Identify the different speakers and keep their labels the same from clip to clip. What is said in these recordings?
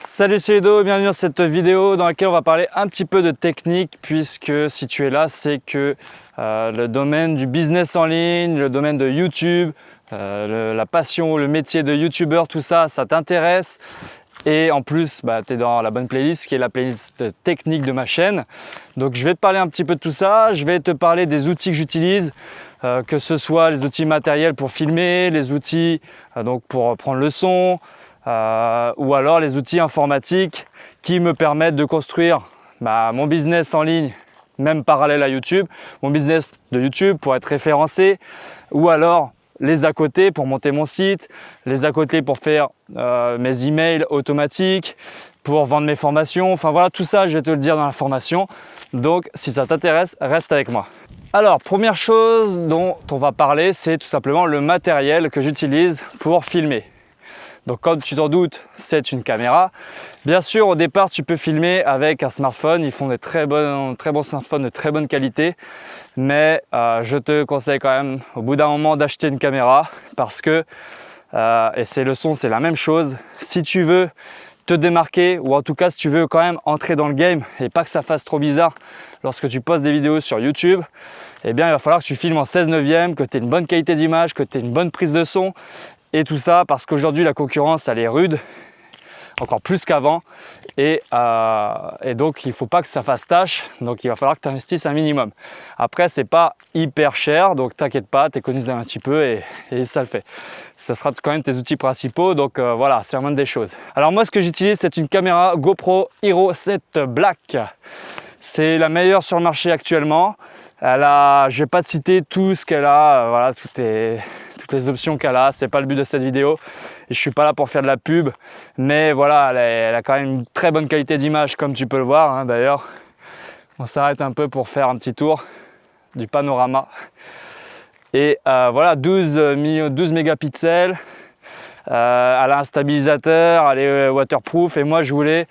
Speaker 1: Salut, c'est Ludo, bienvenue dans cette vidéo dans laquelle on va parler un petit peu de technique, puisque si tu es là, c'est que le domaine du business en ligne, le domaine de YouTube, la passion, le métier de YouTuber, tout ça, ça t'intéresse. Et en plus, tu es dans la bonne playlist qui est la playlist technique de ma chaîne. Donc je vais te parler un petit peu de tout ça, je vais te parler des outils que j'utilise, que ce soit les outils matériels pour filmer, les outils donc pour prendre le son, ou alors les outils informatiques qui me permettent de construire mon business en ligne, même parallèle à YouTube, mon business de YouTube pour être référencé, ou alors les à côté pour monter mon site, les à côté pour faire mes emails automatiques, pour vendre mes formations. Enfin voilà, tout ça je vais te le dire dans la formation. Donc si ça t'intéresse, reste avec moi. Alors première chose dont on va parler, c'est tout simplement le matériel que j'utilise pour filmer. Donc comme tu t'en doutes, c'est une caméra. Bien sûr, au départ, tu peux filmer avec un smartphone. Ils font des très bons smartphones de très bonne qualité. Mais je te conseille quand même, au bout d'un moment, d'acheter une caméra parce que, et c'est le son, c'est la même chose. Si tu veux te démarquer, ou en tout cas si tu veux quand même entrer dans le game et pas que ça fasse trop bizarre lorsque tu postes des vidéos sur YouTube, eh bien il va falloir que tu filmes en 16:9, que tu aies une bonne qualité d'image, que tu aies une bonne prise de son. Et tout ça parce qu'aujourd'hui la concurrence elle est rude, encore plus qu'avant, et donc il ne faut pas que ça fasse tâche, donc il va falloir que tu investisses un minimum. Après c'est pas hyper cher, donc t'inquiète pas, t'économises un petit peu et ça le fait. Ça sera quand même tes outils principaux, donc voilà, c'est la moindre des choses. Alors moi ce que j'utilise, c'est une caméra GoPro Hero 7 Black. C'est la meilleure sur le marché actuellement. Je ne vais pas te citer tout ce qu'elle a, voilà, toutes les options qu'elle a. C'est pas le but de cette vidéo. Et je suis pas là pour faire de la pub, mais voilà, elle a quand même une très bonne qualité d'image, comme tu peux le voir. Hein, d'ailleurs, on s'arrête un peu pour faire un petit tour du panorama. Et voilà, 12 mégapixels. Elle a un stabilisateur, elle est waterproof, et moi je voulais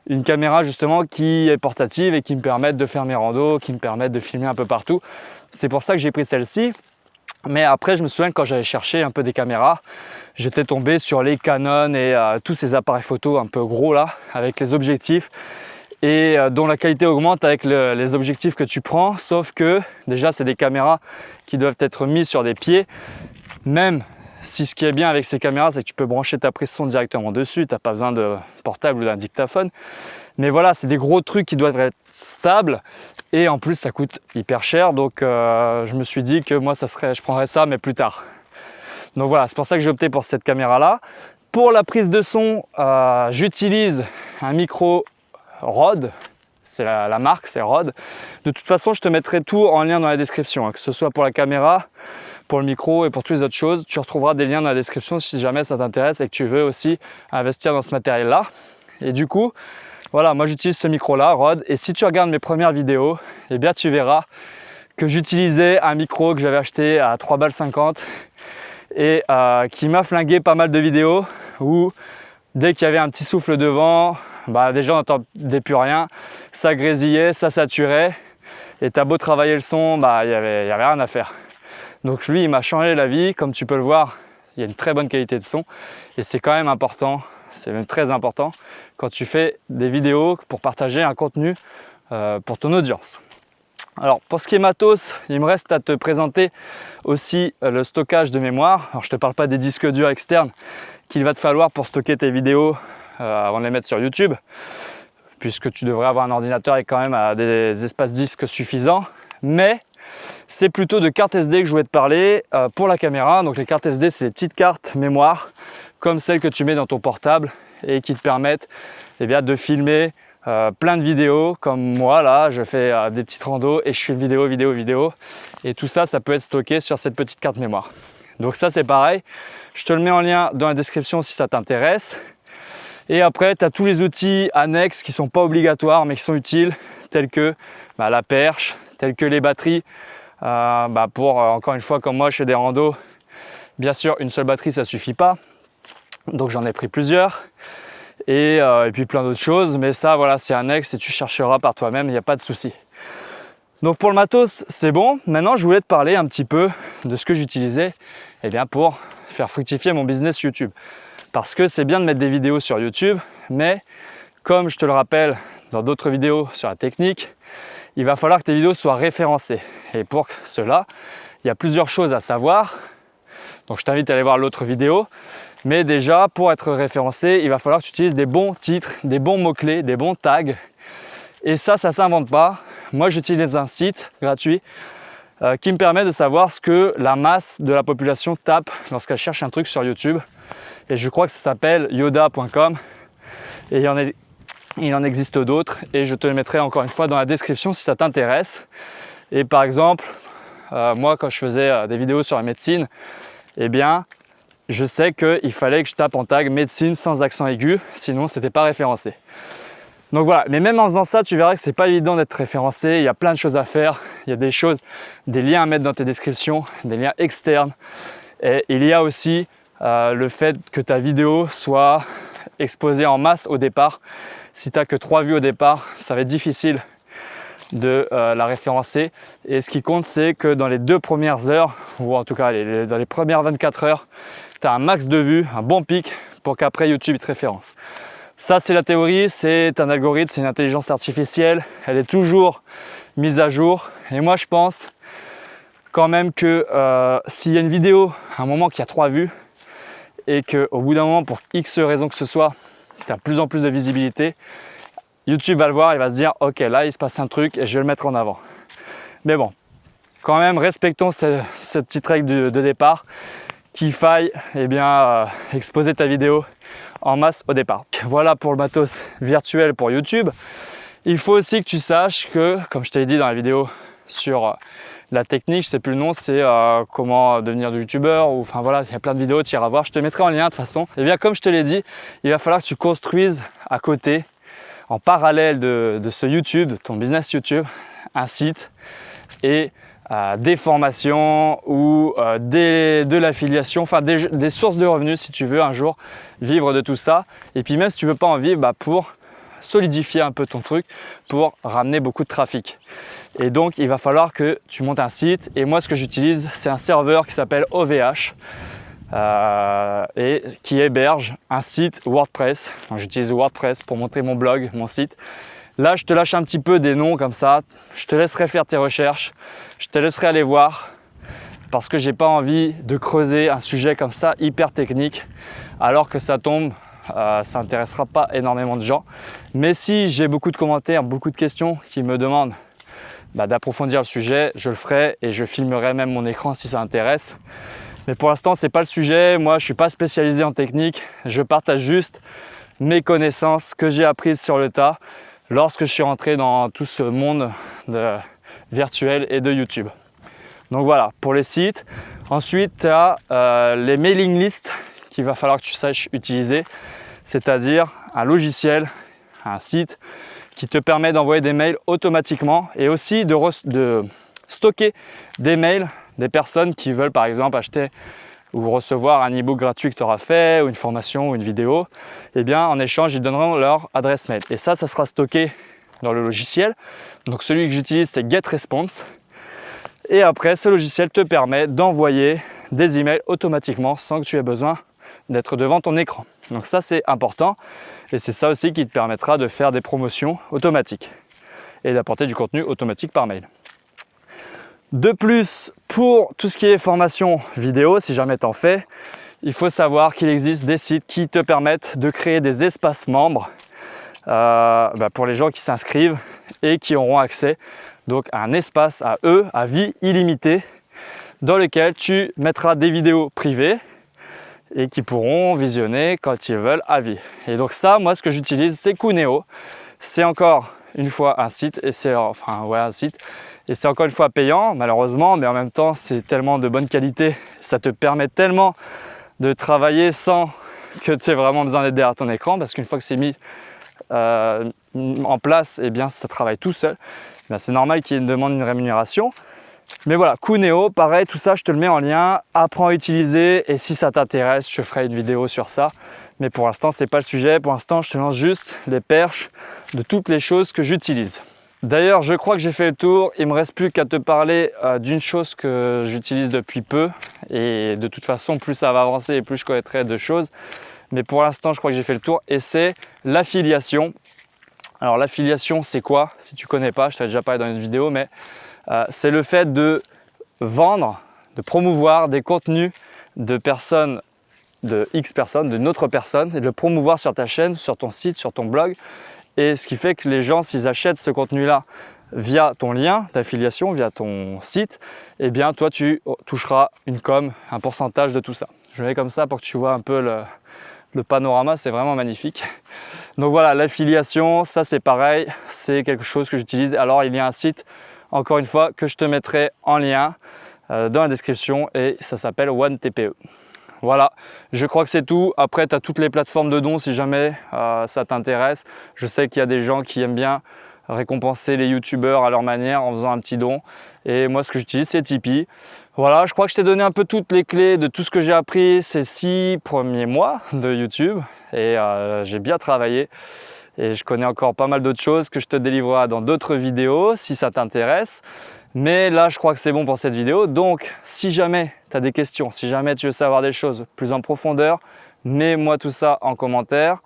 Speaker 1: une caméra justement qui est portative et qui me permette de faire mes randos, qui me permette de filmer un peu partout. C'est pour ça que j'ai pris celle-ci. Mais après je me souviens que quand j'avais cherché un peu des caméras, j'étais tombé sur les Canon et tous ces appareils photo un peu gros là, avec les objectifs, et dont la qualité augmente avec les objectifs que tu prends, sauf que déjà c'est des caméras qui doivent être mises sur des pieds. Même si ce qui est bien avec ces caméras, c'est que tu peux brancher ta prise son directement dessus, tu n'as pas besoin de portable ou d'un dictaphone. Mais voilà, c'est des gros trucs qui doivent être stables et en plus ça coûte hyper cher. Donc je me suis dit que moi je prendrais ça mais plus tard. Donc voilà, c'est pour ça que j'ai opté pour cette caméra là. Pour la prise de son, j'utilise un micro Rode. C'est la marque, c'est Rode. De toute façon, je te mettrai tout en lien dans la description, hein, que ce soit pour la caméra, pour le micro et pour toutes les autres choses. Tu retrouveras des liens dans la description si jamais ça t'intéresse et que tu veux aussi investir dans ce matériel-là. Et du coup, voilà, moi j'utilise ce micro-là, Rode. Et si tu regardes mes premières vidéos, eh bien tu verras que j'utilisais un micro que j'avais acheté à 3,50 € et qui m'a flingué pas mal de vidéos où dès qu'il y avait un petit souffle devant, déjà on n'entendait plus rien, ça grésillait, ça saturait, et t'as beau travailler le son, il y avait rien à faire. Donc lui il m'a changé la vie, comme tu peux le voir, il y a une très bonne qualité de son, et c'est quand même important, c'est même très important quand tu fais des vidéos pour partager un contenu pour ton audience. Alors pour ce qui est matos, il me reste à te présenter aussi le stockage de mémoire. Alors je ne te parle pas des disques durs externes qu'il va te falloir pour stocker tes vidéos avant de les mettre sur YouTube, puisque tu devrais avoir un ordinateur avec quand même des espaces disques suffisants, mais c'est plutôt de cartes SD que je voulais te parler pour la caméra. Donc les cartes SD, c'est des petites cartes mémoire comme celles que tu mets dans ton portable et qui te permettent de filmer plein de vidéos. Comme moi là, je fais des petites randos et je filme vidéo, et tout ça, ça peut être stocké sur cette petite carte mémoire. Donc ça c'est pareil, je te le mets en lien dans la description si ça t'intéresse. Et après, tu as tous les outils annexes qui ne sont pas obligatoires mais qui sont utiles, tels que la perche, tels que les batteries. Pour, encore une fois, comme moi, je fais des randos. Bien sûr, une seule batterie, ça ne suffit pas. Donc j'en ai pris plusieurs. Et puis plein d'autres choses. Mais ça, voilà, c'est annexe et tu chercheras par toi-même, il n'y a pas de souci. Donc pour le matos, c'est bon. Maintenant, je voulais te parler un petit peu de ce que j'utilisais pour faire fructifier mon business YouTube. Parce que c'est bien de mettre des vidéos sur YouTube, Mais comme je te le rappelle dans d'autres vidéos sur la technique, il va falloir que tes vidéos soient référencées. Et pour cela, il y a plusieurs choses à savoir. Donc je t'invite à aller voir l'autre vidéo. Mais déjà, pour être référencé, il va falloir que tu utilises des bons titres, des bons mots-clés, des bons tags. Et ça ne s'invente pas. Moi, j'utilise un site gratuit qui me permet de savoir ce que la masse de la population tape lorsqu'elle cherche un truc sur YouTube. Et je crois que ça s'appelle yoda.com. Et il en existe d'autres. Et je te le mettrai encore une fois dans la description si ça t'intéresse. Et par exemple, moi, quand je faisais des vidéos sur la médecine, eh bien, je sais qu'il fallait que je tape en tag médecine sans accent aigu, sinon c'était pas référencé. Donc voilà, mais même en faisant ça, tu verras que c'est pas évident d'être référencé. Il y a plein de choses à faire. Il y a des liens à mettre dans tes descriptions, des liens externes. Et il y a aussi le fait que ta vidéo soit exposée en masse au départ. Si tu n'as que 3 vues au départ, ça va être difficile de la référencer. Et ce qui compte, c'est que dans les 2 premières heures, ou en tout cas dans les premières 24 heures, tu as un max de vues, un bon pic, pour qu'après YouTube il te référence. Ça, c'est la théorie, c'est un algorithme, c'est une intelligence artificielle, elle est toujours mise à jour. Et moi, je pense quand même que s'il y a une vidéo à un moment qui a 3 vues et qu'au bout d'un moment, pour X raison que ce soit, tu as de plus en plus de visibilité, YouTube va le voir, il va se dire ok, là il se passe un truc et je vais le mettre en avant. Mais bon, quand même respectons cette petite règle de départ, qu'il faille exposer ta vidéo en masse au départ. Voilà pour le matos virtuel pour YouTube. Il faut aussi que tu saches que, comme je t'ai dit dans la vidéo sur la technique, je sais plus le nom, c'est comment devenir youtubeur, ou enfin voilà, il y a plein de vidéos, tu iras voir, je te mettrai en lien de toute façon. Et bien comme je te l'ai dit, il va falloir que tu construises à côté, en parallèle de ce YouTube, de ton business YouTube, un site et des formations ou de l'affiliation, enfin des sources de revenus si tu veux un jour vivre de tout ça. Et puis même si tu veux pas en vivre, pour solidifier un peu ton truc, pour ramener beaucoup de trafic. Et donc il va falloir que tu montes un site. Et moi ce que j'utilise, c'est un serveur qui s'appelle OVH. Et qui héberge un site WordPress. J'utilise WordPress pour montrer mon blog, mon site. Là, je te lâche un petit peu des noms comme ça. Je te laisserai faire tes recherches. Je te laisserai aller voir parce que j'ai pas envie de creuser un sujet comme ça hyper technique alors que ça tombe. Ça n'intéressera pas énormément de gens. Mais si j'ai beaucoup de commentaires, beaucoup de questions qui me demandent d'approfondir le sujet, je le ferai et je filmerai même mon écran si ça intéresse. Mais pour l'instant, c'est pas le sujet. Moi, je suis pas spécialisé en technique. Je partage juste mes connaissances que j'ai apprises sur le tas lorsque je suis rentré dans tout ce monde virtuel et de YouTube. Donc voilà, pour les sites. Ensuite, tu as les mailing lists qu'il va falloir que tu saches utiliser, c'est-à-dire un logiciel, un site qui te permet d'envoyer des mails automatiquement et aussi de stocker des mails des personnes qui veulent par exemple acheter ou recevoir un e-book gratuit que tu auras fait, ou une formation, ou une vidéo. Et bien en échange, ils donneront leur adresse mail. Et ça sera stocké dans le logiciel. Donc celui que j'utilise, c'est GetResponse. Et après, ce logiciel te permet d'envoyer des emails automatiquement sans que tu aies besoin d'être devant ton écran. Donc ça, c'est important. Et c'est ça aussi qui te permettra de faire des promotions automatiques et d'apporter du contenu automatique par mail. De plus, pour tout ce qui est formation vidéo, si jamais tu en fais, il faut savoir qu'il existe des sites qui te permettent de créer des espaces membres pour les gens qui s'inscrivent et qui auront accès donc à un espace à eux, à vie illimitée, dans lequel tu mettras des vidéos privées et qui pourront visionner quand ils veulent à vie. Et donc ça, moi, ce que j'utilise, c'est Kuneo. C'est encore une fois un site, et c'est un site. Et c'est encore une fois payant, malheureusement, mais en même temps, c'est tellement de bonne qualité. Ça te permet tellement de travailler sans que tu aies vraiment besoin d'être derrière ton écran, parce qu'une fois que c'est mis en place, eh bien, ça travaille tout seul. C'est normal qu'il demande une rémunération. Mais voilà, Kuneo, pareil, tout ça, je te le mets en lien. Apprends à utiliser et si ça t'intéresse, je ferai une vidéo sur ça. Mais pour l'instant, ce n'est pas le sujet. Pour l'instant, je te lance juste les perches de toutes les choses que j'utilise. D'ailleurs, je crois que j'ai fait le tour. Il ne me reste plus qu'à te parler d'une chose que j'utilise depuis peu. Et de toute façon, plus ça va avancer et plus je connaîtrai de choses. mais pour l'instant je crois que j'ai fait le tour, et c'est l'affiliation. Alors l'affiliation c'est quoi? Si tu connais pas, je t'avais déjà parlé dans une vidéo, mais c'est le fait de vendre, de promouvoir des contenus de personnes, de X personnes, d'une autre personne, et de le promouvoir sur ta chaîne, sur ton site, sur ton blog. Et ce qui fait que les gens, s'ils achètent ce contenu-là via ton lien d'affiliation, via ton site, eh bien toi tu toucheras une com, un pourcentage de tout ça. Je mets comme ça pour que tu vois un peu le panorama, c'est vraiment magnifique. Donc voilà, l'affiliation, ça c'est pareil, c'est quelque chose que j'utilise. Alors il y a un site, encore une fois, que je te mettrai en lien dans la description, et ça s'appelle OneTPE. Voilà, je crois que c'est tout. Après, tu as toutes les plateformes de dons si jamais ça t'intéresse. Je sais qu'il y a des gens qui aiment bien récompenser les youtubeurs à leur manière en faisant un petit don. Et moi, ce que j'utilise, c'est Tipeee. Voilà, je crois que je t'ai donné un peu toutes les clés de tout ce que j'ai appris ces 6 premiers mois de YouTube. Et j'ai bien travaillé. Et je connais encore pas mal d'autres choses que je te délivrerai dans d'autres vidéos si ça t'intéresse. Mais là, je crois que c'est bon pour cette vidéo. Donc, si jamais tu as des questions, si jamais tu veux savoir des choses plus en profondeur, mets-moi tout ça en commentaire.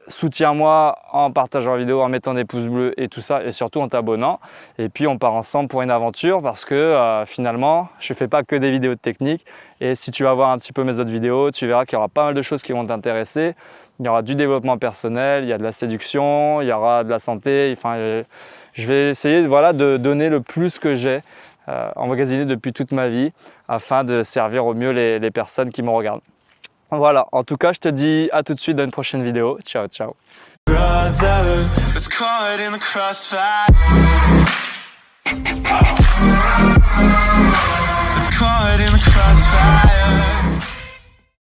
Speaker 1: Soutiens-moi en partageant la vidéo, en mettant des pouces bleus et tout ça, et surtout en t'abonnant. Et puis, on part ensemble pour une aventure parce que finalement, je ne fais pas que des vidéos de technique. Et si tu vas voir un petit peu mes autres vidéos, tu verras qu'il y aura pas mal de choses qui vont t'intéresser. Il y aura du développement personnel, il y a de la séduction, il y aura de la santé. Enfin, je vais essayer voilà, de donner le plus que j'ai emmagasiné depuis toute ma vie afin de servir au mieux les personnes qui me regardent. Voilà, en tout cas, je te dis à tout de suite dans une prochaine vidéo. Ciao, ciao. Brother, it's caught in the crossfire. It's caught in the crossfire.